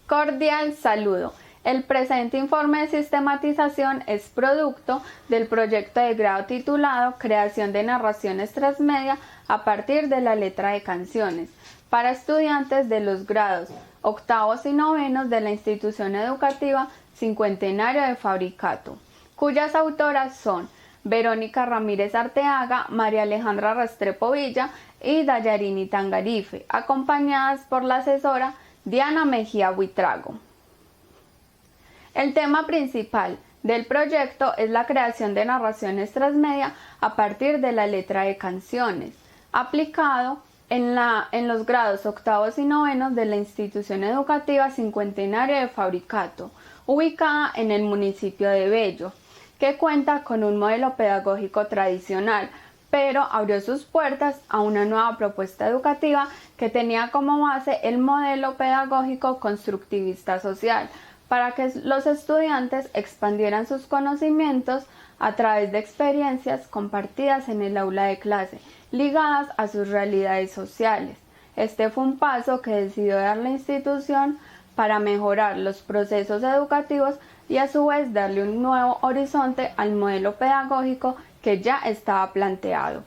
Cordial saludo. El presente informe de sistematización es producto del proyecto de grado titulado Creación de narraciones transmedia a partir de la letra de canciones para estudiantes de los grados octavos y novenos de la institución educativa Cincuentenario de Fabricato, cuyas autoras son Verónica Ramírez Arteaga, María Alejandra Restrepo Villa y Dayarini Tangarife, acompañadas por la asesora Diana Mejía Buitrago. El tema principal del proyecto es la creación de narraciones transmedia a partir de la letra de canciones, aplicado en los grados octavos y novenos de la institución educativa Cincuentenario de Fabricato, ubicada en el municipio de Bello, que cuenta con un modelo pedagógico tradicional, pero abrió sus puertas a una nueva propuesta educativa que tenía como base el modelo pedagógico constructivista social, para que los estudiantes expandieran sus conocimientos a través de experiencias compartidas en el aula de clase, ligadas a sus realidades sociales. Este fue un paso que decidió dar la institución para mejorar los procesos educativos y a su vez darle un nuevo horizonte al modelo pedagógico que ya estaba planteado.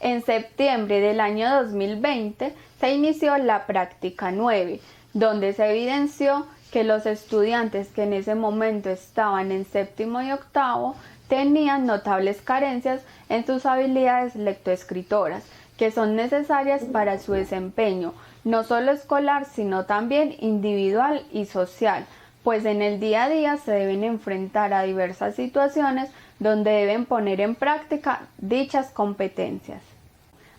En septiembre del año 2020 se inició la práctica 9, donde se evidenció que los estudiantes que en ese momento estaban en séptimo y octavo tenían notables carencias en sus habilidades lectoescritoras, que son necesarias para su desempeño, no solo escolar, sino también individual y social, pues en el día a día se deben enfrentar a diversas situaciones donde deben poner en práctica dichas competencias.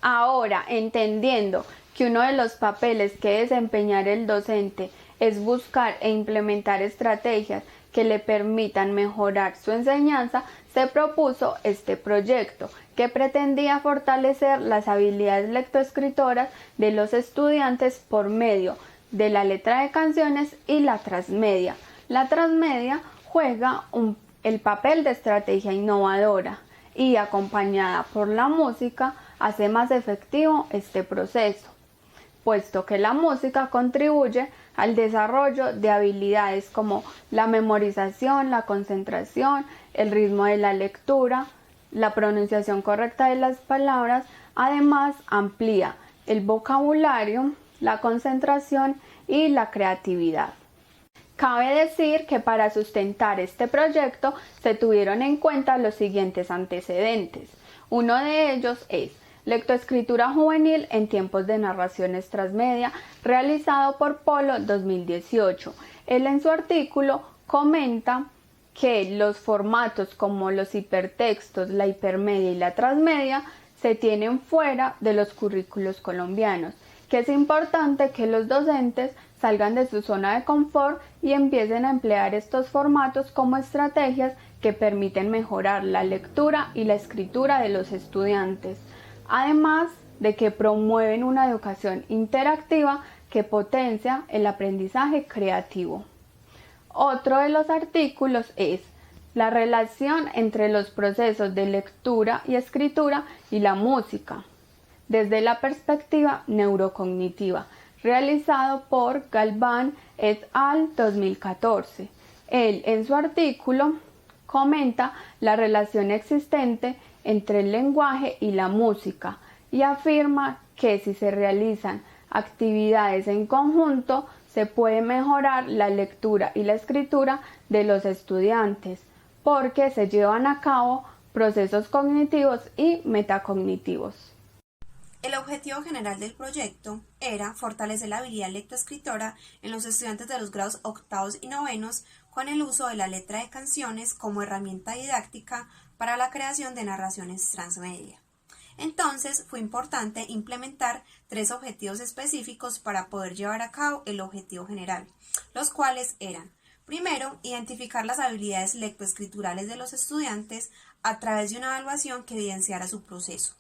Ahora, entendiendo que uno de los papeles que desempeñar el docente es buscar e implementar estrategias que le permitan mejorar su enseñanza, se propuso este proyecto que pretendía fortalecer las habilidades lectoescritoras de los estudiantes por medio de la letra de canciones y la transmedia. La transmedia juega el papel de estrategia innovadora y, acompañada por la música, hace más efectivo este proceso, puesto que la música contribuye al desarrollo de habilidades como la memorización, la concentración, el ritmo de la lectura, la pronunciación correcta de las palabras. Además, amplía el vocabulario, la concentración y la creatividad. Cabe decir que para sustentar este proyecto se tuvieron en cuenta los siguientes antecedentes. Uno de ellos es Lectoescritura juvenil en tiempos de narraciones transmedia, realizado por Polo 2018. Él en su artículo comenta que los formatos como los hipertextos, la hipermedia y la transmedia se tienen fuera de los currículos colombianos, que es importante que los docentes salgan de su zona de confort y empiecen a emplear estos formatos como estrategias que permiten mejorar la lectura y la escritura de los estudiantes, además de que promueven una educación interactiva que potencia el aprendizaje creativo. Otro de los artículos es la relación entre los procesos de lectura y escritura y la música, desde la perspectiva neurocognitiva, realizado por Galván et al. 2014. Él en su artículo comenta la relación existente entre el lenguaje y la música y afirma que si se realizan actividades en conjunto se puede mejorar la lectura y la escritura de los estudiantes porque se llevan a cabo procesos cognitivos y metacognitivos. El objetivo general del proyecto era fortalecer la habilidad lectoescritora en los estudiantes de los grados octavos y novenos con el uso de la letra de canciones como herramienta didáctica para la creación de narraciones transmedia. Entonces, fue importante implementar 3 objetivos específicos para poder llevar a cabo el objetivo general, los cuales eran: primero, identificar las habilidades lectoescriturales de los estudiantes a través de una evaluación que evidenciara su proceso.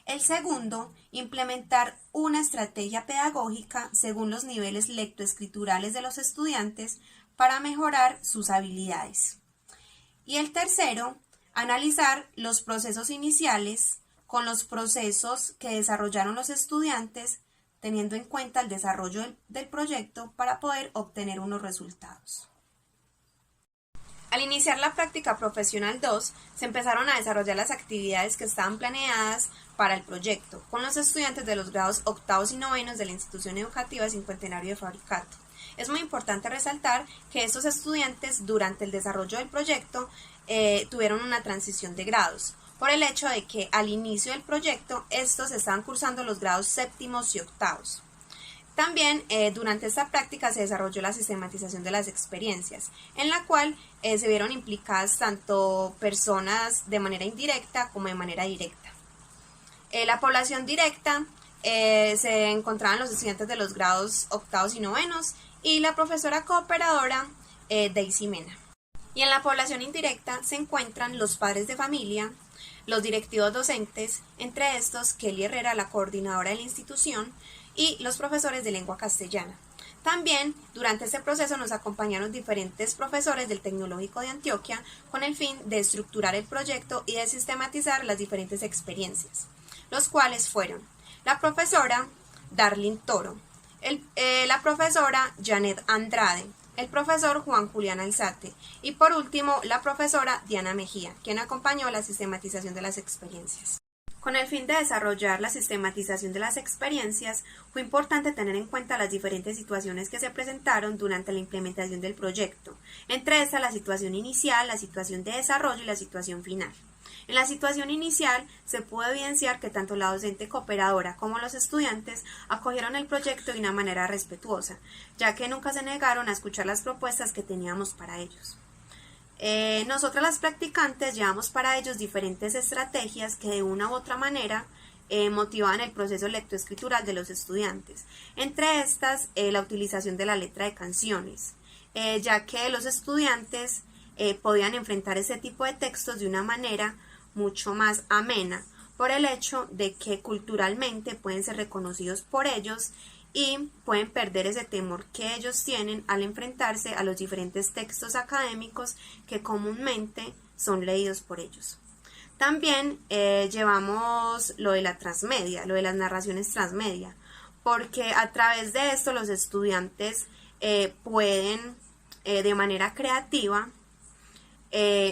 El segundo, implementar una estrategia pedagógica según los niveles lectoescriturales de los estudiantes para mejorar sus habilidades. Y el tercero, analizar los procesos iniciales con los procesos que desarrollaron los estudiantes teniendo en cuenta el desarrollo del proyecto para poder obtener unos resultados. Al iniciar la práctica profesional 2, se empezaron a desarrollar las actividades que estaban planeadas para el proyecto, con los estudiantes de los grados octavos y novenos de la institución educativa Cincuentenario de Fabricato. Es muy importante resaltar que estos estudiantes, durante el desarrollo del proyecto, tuvieron una transición de grados, por el hecho de que al inicio del proyecto, estos estaban cursando los grados séptimos y octavos. También durante esta práctica se desarrolló la sistematización de las experiencias, en la cual se vieron implicadas tanto personas de manera indirecta como de manera directa. La población directa se encontraban los estudiantes de los grados octavos y novenos y la profesora cooperadora Daisy Mena. Y en la población indirecta se encuentran los padres de familia, los directivos docentes, entre estos Kelly Herrera, la coordinadora de la institución, y los profesores de lengua castellana. También durante este proceso nos acompañaron diferentes profesores del Tecnológico de Antioquia con el fin de estructurar el proyecto y de sistematizar las diferentes experiencias, los cuales fueron la profesora Darlene Toro, la profesora Janet Andrade, el profesor Juan Julián Alzate y por último la profesora Diana Mejía, quien acompañó la sistematización de las experiencias. Con el fin de desarrollar la sistematización de las experiencias, fue importante tener en cuenta las diferentes situaciones que se presentaron durante la implementación del proyecto, entre estas la situación inicial, la situación de desarrollo y la situación final. En la situación inicial se pudo evidenciar que tanto la docente cooperadora como los estudiantes acogieron el proyecto de una manera respetuosa, ya que nunca se negaron a escuchar las propuestas que teníamos para ellos. Nosotras las practicantes llevamos para ellos diferentes estrategias que de una u otra manera motivaban el proceso lectoescritural de los estudiantes, entre estas la utilización de la letra de canciones, ya que los estudiantes podían enfrentar ese tipo de textos de una manera mucho más amena, por el hecho de que culturalmente pueden ser reconocidos por ellos y pueden perder ese temor que ellos tienen al enfrentarse a los diferentes textos académicos que comúnmente son leídos por ellos. También llevamos lo de la transmedia, lo de las narraciones transmedia, porque a través de esto los estudiantes pueden de manera creativa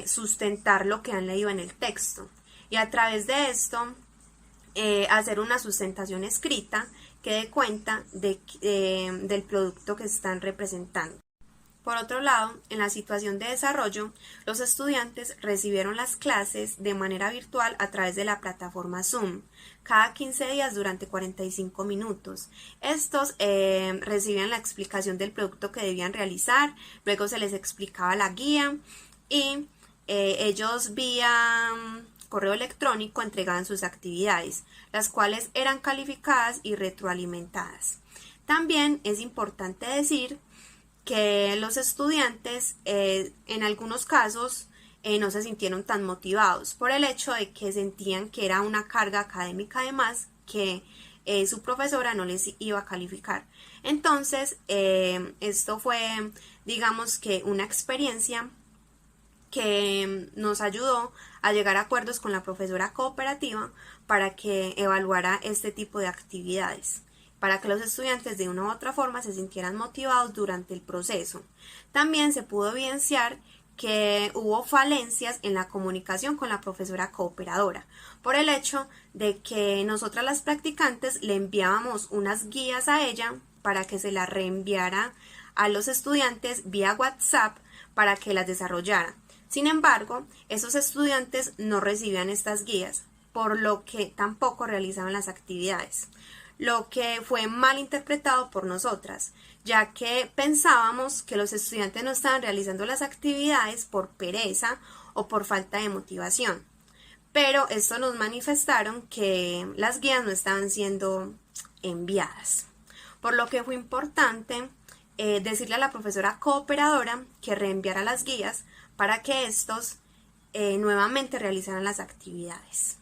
sustentar lo que han leído en el texto y a través de esto hacer una sustentación escrita que dé cuenta del producto que están representando. Por otro lado, en la situación de desarrollo, los estudiantes recibieron las clases de manera virtual a través de la plataforma Zoom, cada 15 días durante 45 minutos. Estos recibían la explicación del producto que debían realizar, luego se les explicaba la guía y ellos vía correo electrónico entregaban sus actividades, las cuales eran calificadas y retroalimentadas. También es importante decir que los estudiantes en algunos casos no se sintieron tan motivados por el hecho de que sentían que era una carga académica además que su profesora no les iba a calificar. Entonces esto fue, digamos que una experiencia que nos ayudó a llegar a acuerdos con la profesora cooperativa para que evaluara este tipo de actividades, para que los estudiantes de una u otra forma se sintieran motivados durante el proceso. También se pudo evidenciar que hubo falencias en la comunicación con la profesora cooperadora, por el hecho de que nosotras las practicantes le enviábamos unas guías a ella para que se las reenviara a los estudiantes vía WhatsApp para que las desarrollara. Sin embargo, esos estudiantes no recibían estas guías, por lo que tampoco realizaban las actividades, lo que fue mal interpretado por nosotras, ya que pensábamos que los estudiantes no estaban realizando las actividades por pereza o por falta de motivación. Pero esto nos manifestaron que las guías no estaban siendo enviadas, por lo que fue importante decirle a la profesora cooperadora que reenviara las guías para que estos nuevamente realizaran las actividades.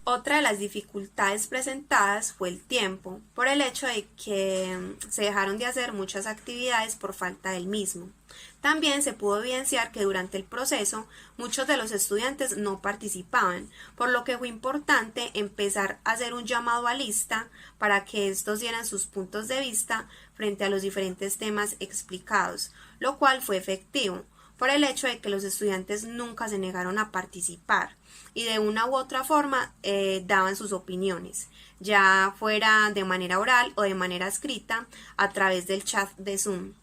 Otra de las dificultades presentadas fue el tiempo, por el hecho de que se dejaron de hacer muchas actividades por falta del mismo. También se pudo evidenciar que durante el proceso muchos de los estudiantes no participaban, por lo que fue importante empezar a hacer un llamado a lista para que estos dieran sus puntos de vista frente a los diferentes temas explicados, lo cual fue efectivo, por el hecho de que los estudiantes nunca se negaron a participar y de una u otra forma daban sus opiniones, ya fuera de manera oral o de manera escrita a través del chat de Zoom.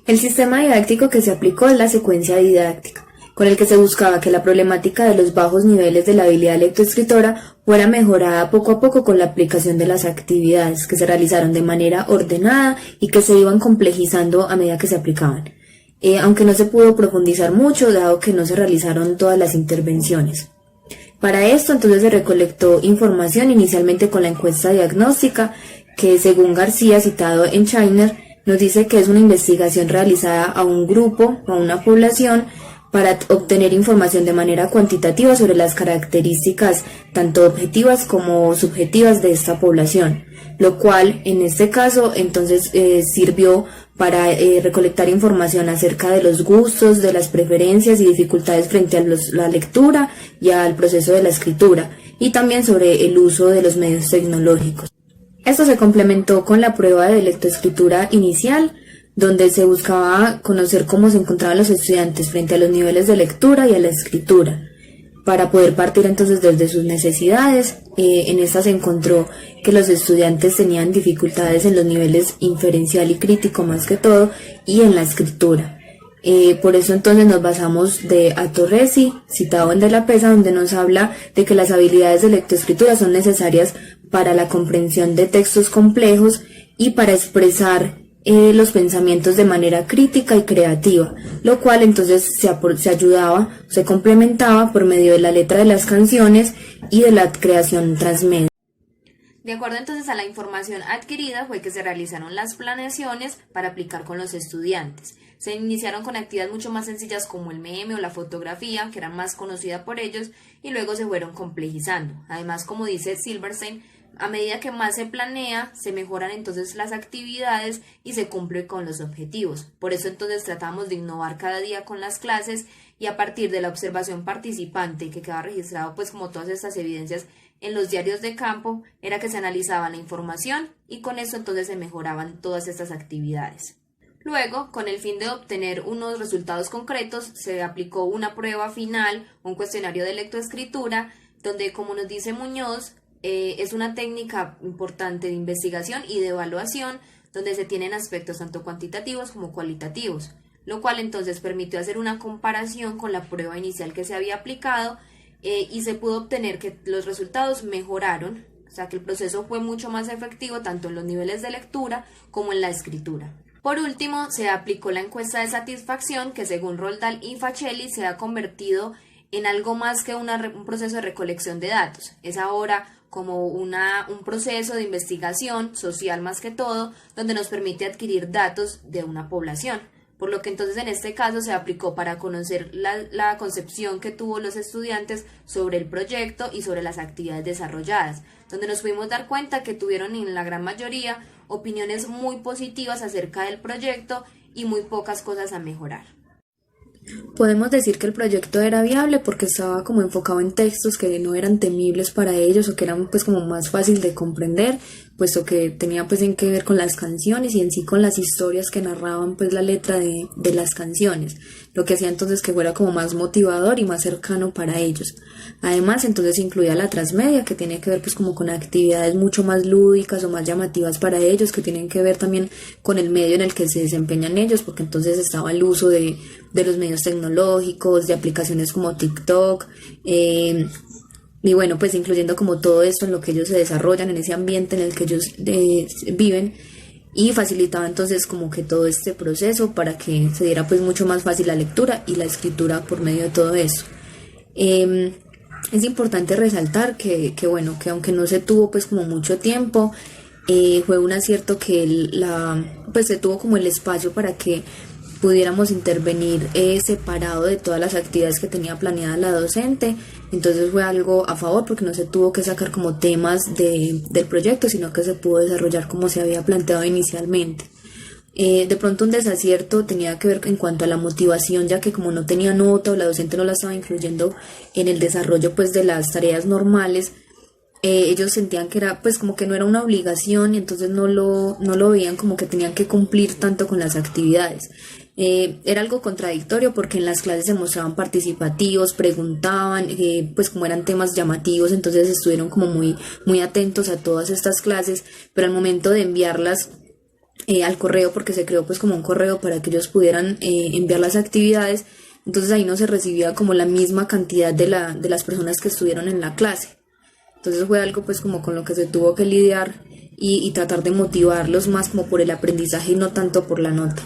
El sistema didáctico que se aplicó es la secuencia didáctica, con el que se buscaba que la problemática de los bajos niveles de la habilidad lectoescritora fuera mejorada poco a poco con la aplicación de las actividades que se realizaron de manera ordenada y que se iban complejizando a medida que se aplicaban. Aunque no se pudo profundizar mucho, dado que no se realizaron todas las intervenciones. Para esto, entonces, se recolectó información inicialmente con la encuesta diagnóstica, que según García, citado en Scheiner, nos dice que es una investigación realizada a un grupo, a una población, para obtener información de manera cuantitativa sobre las características tanto objetivas como subjetivas de esta población, lo cual en este caso entonces sirvió para recolectar información acerca de los gustos, de las preferencias y dificultades frente a la lectura y al proceso de la escritura, y también sobre el uso de los medios tecnológicos. Esto se complementó con la prueba de lectoescritura inicial, donde se buscaba conocer cómo se encontraban los estudiantes frente a los niveles de lectura y a la escritura, para poder partir entonces desde sus necesidades. En esta se encontró que los estudiantes tenían dificultades en los niveles inferencial y crítico más que todo, y en la escritura. Por eso entonces nos basamos de Torresi, citado en De la Pesa, donde nos habla de que las habilidades de lectoescritura son necesarias para la comprensión de textos complejos y para expresar los pensamientos de manera crítica y creativa, lo cual entonces se ayudaba, se complementaba por medio de la letra de las canciones y de la creación transmedia. De acuerdo entonces a la información adquirida fue que se realizaron las planeaciones para aplicar con los estudiantes. Se iniciaron con actividades mucho más sencillas como el meme o la fotografía, que eran más conocidas por ellos, y luego se fueron complejizando. Además, como dice Silverstein, a medida que más se planea, se mejoran entonces las actividades y se cumple con los objetivos. Por eso entonces tratamos de innovar cada día con las clases, y a partir de la observación participante que quedaba registrado pues como todas estas evidencias en los diarios de campo, era que se analizaba la información y con eso entonces se mejoraban todas estas actividades. Luego, con el fin de obtener unos resultados concretos, se aplicó una prueba final, un cuestionario de lectoescritura, donde, como nos dice Muñoz, es una técnica importante de investigación y de evaluación, donde se tienen aspectos tanto cuantitativos como cualitativos, lo cual entonces permitió hacer una comparación con la prueba inicial que se había aplicado, y se pudo obtener que los resultados mejoraron, o sea que el proceso fue mucho más efectivo tanto en los niveles de lectura como en la escritura. Por último, se aplicó la encuesta de satisfacción, que según Roldán y Facelli se ha convertido en algo más que un proceso de recolección de datos. Es ahora como un proceso de investigación social más que todo, donde nos permite adquirir datos de una población. Por lo que entonces en este caso se aplicó para conocer la concepción que tuvo los estudiantes sobre el proyecto y sobre las actividades desarrolladas, donde nos pudimos dar cuenta que tuvieron en la gran mayoría opiniones muy positivas acerca del proyecto y muy pocas cosas a mejorar. Podemos decir que el proyecto era viable porque estaba como enfocado en textos que no eran temibles para ellos o que eran pues como más fácil de comprender, puesto que tenía pues en que ver con las canciones y en sí con las historias que narraban pues la letra de las canciones, lo que hacía entonces que fuera como más motivador y más cercano para ellos. Además entonces incluía la transmedia, que tiene que ver pues como con actividades mucho más lúdicas o más llamativas para ellos, que tienen que ver también con el medio en el que se desempeñan ellos, porque entonces estaba el uso de los medios tecnológicos, de aplicaciones como TikTok, y bueno, pues incluyendo como todo esto en lo que ellos se desarrollan, en ese ambiente en el que ellos viven, y facilitaba entonces como que todo este proceso para que se diera pues mucho más fácil la lectura y la escritura por medio de todo eso. Es importante resaltar que bueno, que aunque no se tuvo pues como mucho tiempo, fue un acierto que pues se tuvo como el espacio para que pudiéramos intervenir separado de todas las actividades que tenía planeada la docente, Entonces fue algo a favor porque no se tuvo que sacar como temas del proyecto, sino que se pudo desarrollar como se había planteado inicialmente. De pronto un desacierto tenía que ver en cuanto a la motivación, ya que como no tenía nota o la docente no la estaba incluyendo en el desarrollo pues de las tareas normales, ellos sentían que era pues como que no era una obligación y entonces no lo veían como que tenían que cumplir tanto con las actividades. Era algo contradictorio porque en las clases se mostraban participativos, preguntaban, pues como eran temas llamativos, entonces estuvieron como muy atentos a todas estas clases, pero al momento de enviarlas al correo, porque se creó pues como un correo para que ellos pudieran enviar las actividades, entonces ahí no se recibía como la misma cantidad de las personas que estuvieron en la clase. Entonces fue algo pues como con lo que se tuvo que lidiar y tratar de motivarlos más como por el aprendizaje y no tanto por la nota.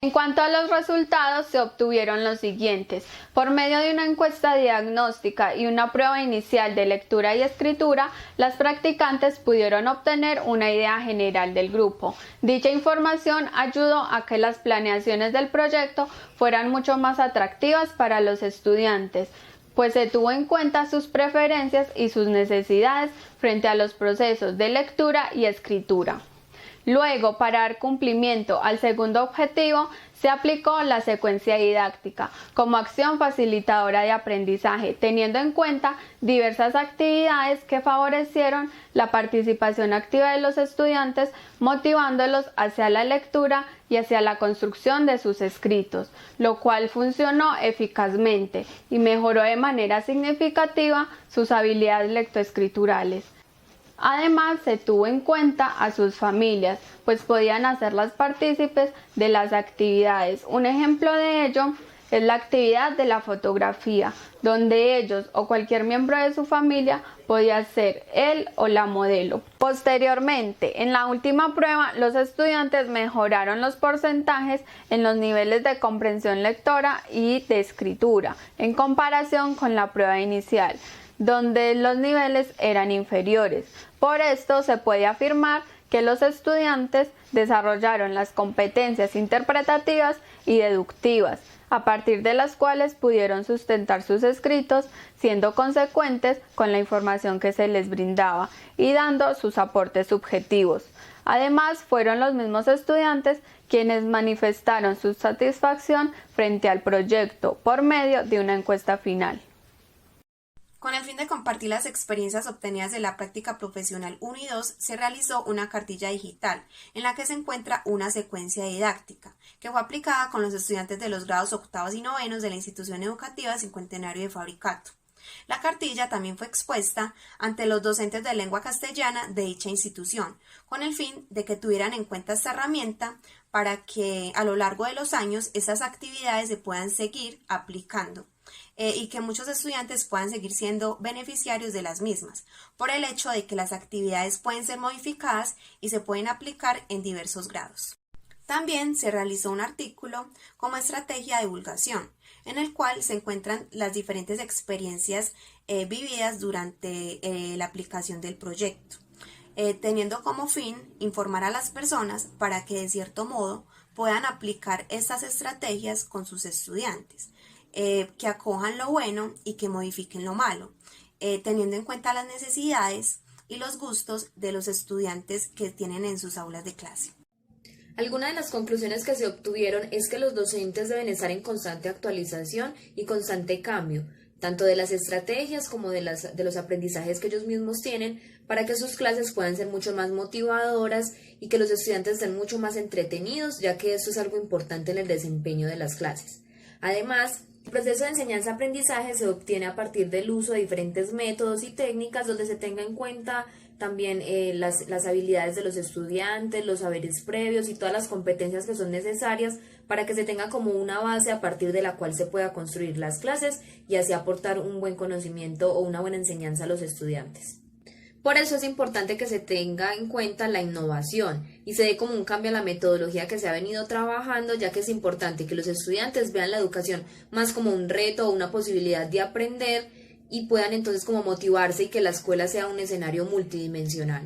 En cuanto a los resultados, se obtuvieron los siguientes. Por medio de una encuesta diagnóstica y una prueba inicial de lectura y escritura, las practicantes pudieron obtener una idea general del grupo. Dicha información ayudó a que las planeaciones del proyecto fueran mucho más atractivas para los estudiantes, pues se tuvo en cuenta sus preferencias y sus necesidades frente a los procesos de lectura y escritura. Luego, para dar cumplimiento al segundo objetivo, se aplicó la secuencia didáctica como acción facilitadora de aprendizaje, teniendo en cuenta diversas actividades que favorecieron la participación activa de los estudiantes, motivándolos hacia la lectura y hacia la construcción de sus escritos, lo cual funcionó eficazmente y mejoró de manera significativa sus habilidades lectoescriturales. Además, se tuvo en cuenta a sus familias, pues podían hacerlas partícipes de las actividades. Un ejemplo de ello es la actividad de la fotografía, donde ellos o cualquier miembro de su familia podía ser él o la modelo. Posteriormente, en la última prueba, los estudiantes mejoraron los porcentajes en los niveles de comprensión lectora y de escritura, en comparación con la prueba inicial, donde los niveles eran inferiores. Por esto se puede afirmar que los estudiantes desarrollaron las competencias interpretativas y deductivas, a partir de las cuales pudieron sustentar sus escritos, siendo consecuentes con la información que se les brindaba y dando sus aportes subjetivos. Además, fueron los mismos estudiantes quienes manifestaron su satisfacción frente al proyecto por medio de una encuesta final. Con el fin de compartir las experiencias obtenidas de la práctica profesional 1 y 2, se realizó una cartilla digital en la que se encuentra una secuencia didáctica que fue aplicada con los estudiantes de los grados octavos y novenos de la institución educativa Cincuentenario de Fabricato. La cartilla también fue expuesta ante los docentes de lengua castellana de dicha institución, con el fin de que tuvieran en cuenta esta herramienta para que a lo largo de los años esas actividades se puedan seguir aplicando. Y que muchos estudiantes puedan seguir siendo beneficiarios de las mismas, por el hecho de que las actividades pueden ser modificadas y se pueden aplicar en diversos grados. También se realizó un artículo como estrategia de divulgación, en el cual se encuentran las diferentes experiencias vividas durante la aplicación del proyecto, teniendo como fin informar a las personas para que de cierto modo puedan aplicar estas estrategias con sus estudiantes. Que acojan lo bueno y que modifiquen lo malo, teniendo en cuenta las necesidades y los gustos de los estudiantes que tienen en sus aulas de clase. Algunas de las conclusiones que se obtuvieron es que los docentes deben estar en constante actualización y constante cambio, tanto de las estrategias como de los aprendizajes que ellos mismos tienen, para que sus clases puedan ser mucho más motivadoras y que los estudiantes estén mucho más entretenidos, ya que esto es algo importante en el desempeño de las clases. Además, el proceso de enseñanza-aprendizaje se obtiene a partir del uso de diferentes métodos y técnicas donde se tenga en cuenta también las habilidades de los estudiantes, los saberes previos y todas las competencias que son necesarias para que se tenga como una base a partir de la cual se pueda construir las clases y así aportar un buen conocimiento o una buena enseñanza a los estudiantes. Por eso es importante que se tenga en cuenta la innovación y se dé como un cambio a la metodología que se ha venido trabajando, ya que es importante que los estudiantes vean la educación más como un reto o una posibilidad de aprender y puedan entonces como motivarse y que la escuela sea un escenario multidimensional.